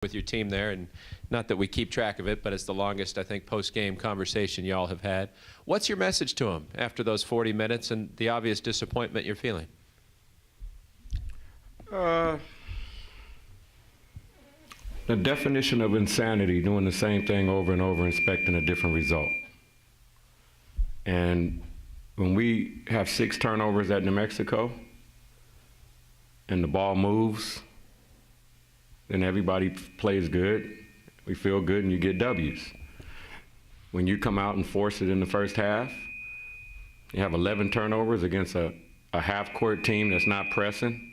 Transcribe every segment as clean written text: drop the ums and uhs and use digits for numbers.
with your team there, and not that we keep track of it, but it's the longest, I think, post-game conversation y'all have had. What's your message to them after those 40 minutes and the obvious disappointment you're feeling? The definition of insanity, doing the same thing over and over, expecting a different result. And when we have 6 turnovers at New Mexico and the ball moves, then everybody plays good, we feel good, and you get W's. When you come out and force it in the first half, you have 11 turnovers against a half-court team that's not pressing,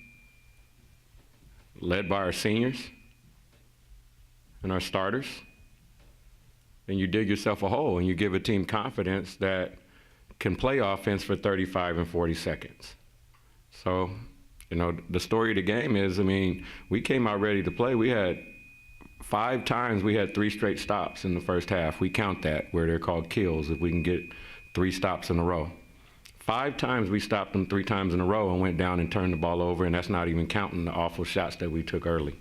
led by our seniors and our starters, then you dig yourself a hole and you give a team confidence that can play offense for 35 and 40 seconds. So, you know, the story of the game is, I mean, we came out ready to play. We had 5 times we had 3 straight stops in the first half. We count that, where they're called kills, if we can get 3 stops in a row. 5 times we stopped them 3 times in a row and went down and turned the ball over, and that's not even counting the awful shots that we took early.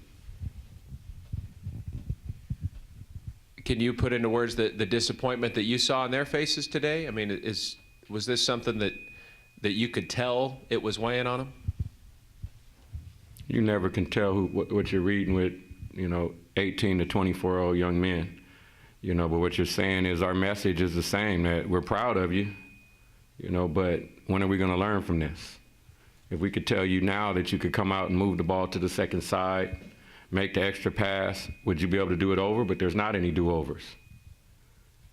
Can you put into words the disappointment that you saw in their faces today? I mean, was this something that you could tell it was weighing on them? You never can tell what you're reading with, you know, 18 to 24-year-old young men. You know, but what you're saying is our message is the same, that we're proud of you, you know, but when are we going to learn from this? If we could tell you now that you could come out and move the ball to the second side, make the extra pass, would you be able to do it over? But there's not any do-overs.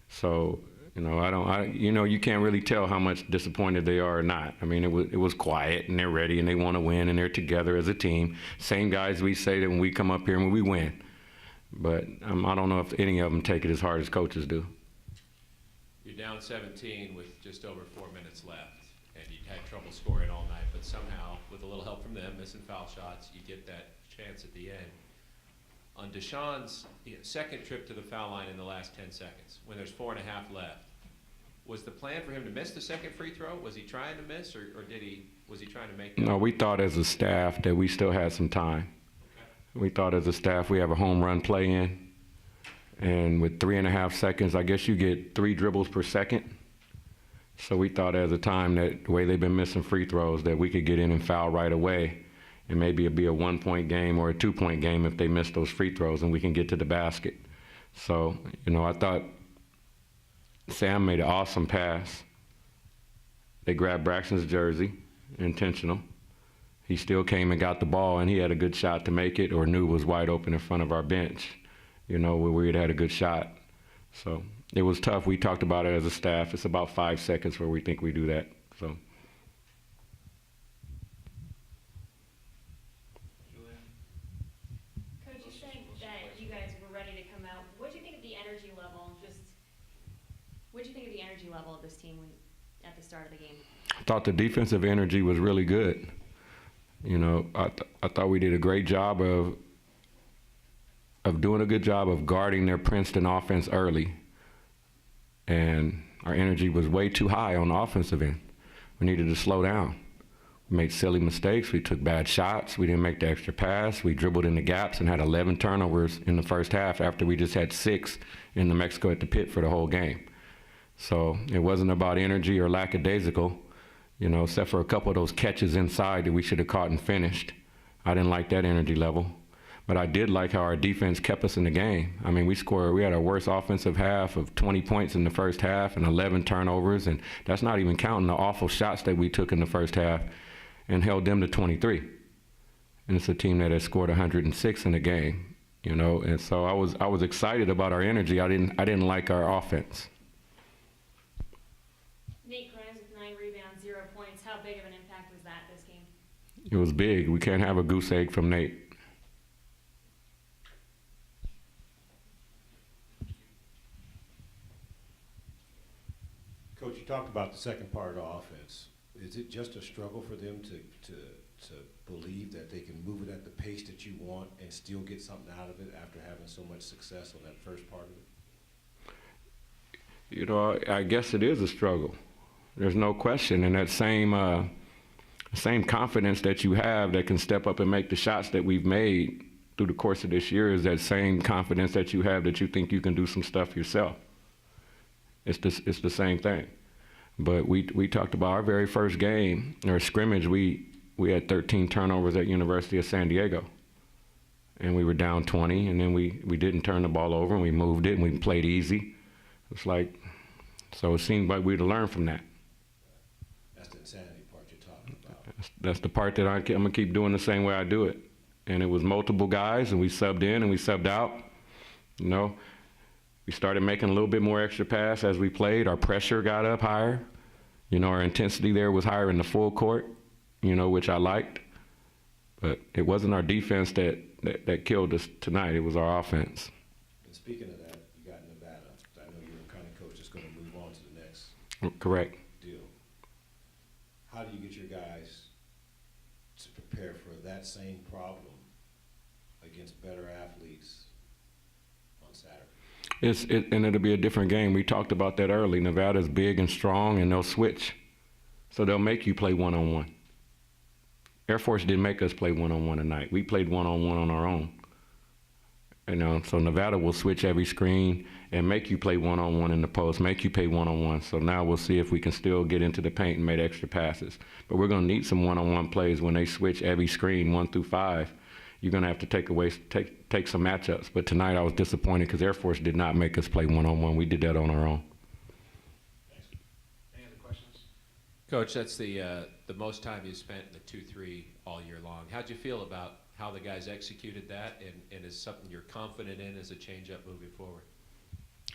So, you know, you know, you can't really tell how much disappointed they are or not. I mean, it was quiet, and they're ready, and they want to win, and they're together as a team. Same guys we say that when we come up here and when we win. But I don't know if any of them take it as hard as coaches do. You're down 17 with just over 4 minutes left, and you had trouble scoring all night, but somehow, with a little help from them, missing foul shots, you get that chance at the end. On Deshaun's second trip to the foul line in the last 10 seconds, when there's 4.5 left, was the plan for him to miss the second free throw? Was he trying to miss, or was he trying to make that? No, we thought as a staff that we still had some time. Okay. We thought as a staff we have a home run play in, and with 3.5 seconds, I guess you get 3 dribbles per second. So we thought as a time that the way they've been missing free throws that we could get in and foul right away. And maybe it'd be a 1-point game or a 2-point game if they miss those free throws and we can get to the basket. So, you know, I thought Sam made an awesome pass. They grabbed Braxton's jersey, intentional. He still came and got the ball, and he had a good shot to make it, or knew was wide open in front of our bench, you know, where we had a good shot. So it was tough. We talked about it as a staff. It's about 5 seconds where we think we do that. So. What did you think of the energy level of this team at the start of the game? I thought the defensive energy was really good. You know, I thought we did a great job of doing a good job of guarding their Princeton offense early. And our energy was way too high on the offensive end. We needed to slow down. We made silly mistakes. We took bad shots. We didn't make the extra pass. We dribbled in the gaps and had 11 turnovers in the first half after we just had 6 in New Mexico at the pit for the whole game. So it wasn't about energy or lackadaisical, you know, except for a couple of those catches inside that we should have caught and finished. I didn't like that energy level. But I did like how our defense kept us in the game. I mean, we had our worst offensive half of 20 points in the first half and 11 turnovers, and that's not even counting the awful shots that we took in the first half and held them to 23. And it's a team that has scored 106 in the game, you know, and so I was excited about our energy. I didn't like our offense. Nate Grimes with 9 rebounds, 0 points. How big of an impact was that this game? It was big. We can't have a goose egg from Nate. Coach, you talked about the second part of the offense. Is it just a struggle for them to believe that they can move it at the pace that you want and still get something out of it after having so much success on that first part of it? You know, I guess it is a struggle. There's no question. And that same confidence that you have that can step up and make the shots that we've made through the course of this year is that same confidence that you have that you think you can do some stuff yourself. It's the same thing. But we talked about our very first game, or scrimmage, we had 13 turnovers at University of San Diego. And we were down 20, and then we didn't turn the ball over, and we moved it, and we played easy. It's like, so it seemed like we'd learn from that. That's the insanity part you're talking about. That's the part that I'm going to keep doing the same way I do it. And it was multiple guys, and we subbed in and we subbed out. You know, we started making a little bit more extra pass as we played. Our pressure got up higher. You know, our intensity there was higher in the full court, you know, which I liked. But it wasn't our defense that killed us tonight. It was our offense. And speaking of that, you got Nevada. I know you're the kind of coach that's going to move on to the next Correct. deal. How do you get your guys to prepare for that same problem against better athletes on Saturday? And it'll be a different game. We talked about that early. Nevada's big and strong, and they'll switch. So they'll make you play one-on-one. Air Force didn't make us play one-on-one tonight. We played one-on-one on our own. You know, so Nevada will switch every screen and make you play one-on-one in the post, make you play one-on-one. So now we'll see if we can still get into the paint and make extra passes. But we're going to need some one-on-one plays when they switch every screen 1 through 5. You're going to have to take some matchups. But tonight I was disappointed because Air Force did not make us play one-on-one. We did that on our own. Thanks. Any other questions? Coach, that's the most time you spent in the 2-3 all year long. How'd you feel about how the guys executed that, and is something you're confident in as a change-up moving forward?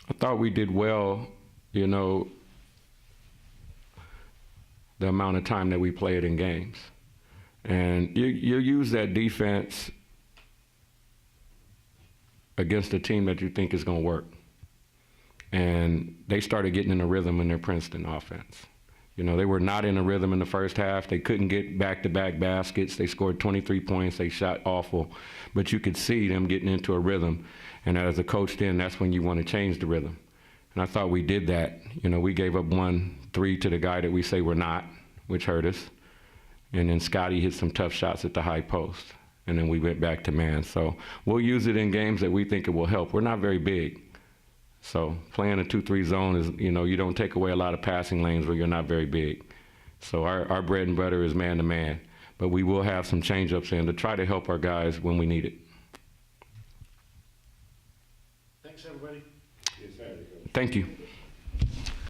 I thought we did well, you know, the amount of time that we played in games. And you use that defense against a team that you think is going to work. And they started getting in a rhythm in their Princeton offense. You know, they were not in a rhythm in the first half. They couldn't get back-to-back baskets. They scored 23 points. They shot awful. But you could see them getting into a rhythm. And as a coach then, that's when you want to change the rhythm. And I thought we did that. You know, we gave up 1-3 to the guy that we say we're not, which hurt us. And then Scotty hit some tough shots at the high post. And then we went back to man. So we'll use it in games that we think it will help. We're not very big. So playing a 2-3 zone is, you know, you don't take away a lot of passing lanes where you're not very big. So our bread and butter is man-to-man. But we will have some change-ups in to try to help our guys when we need it. Thanks, everybody. Yes, Saturday, Coach. Thank you.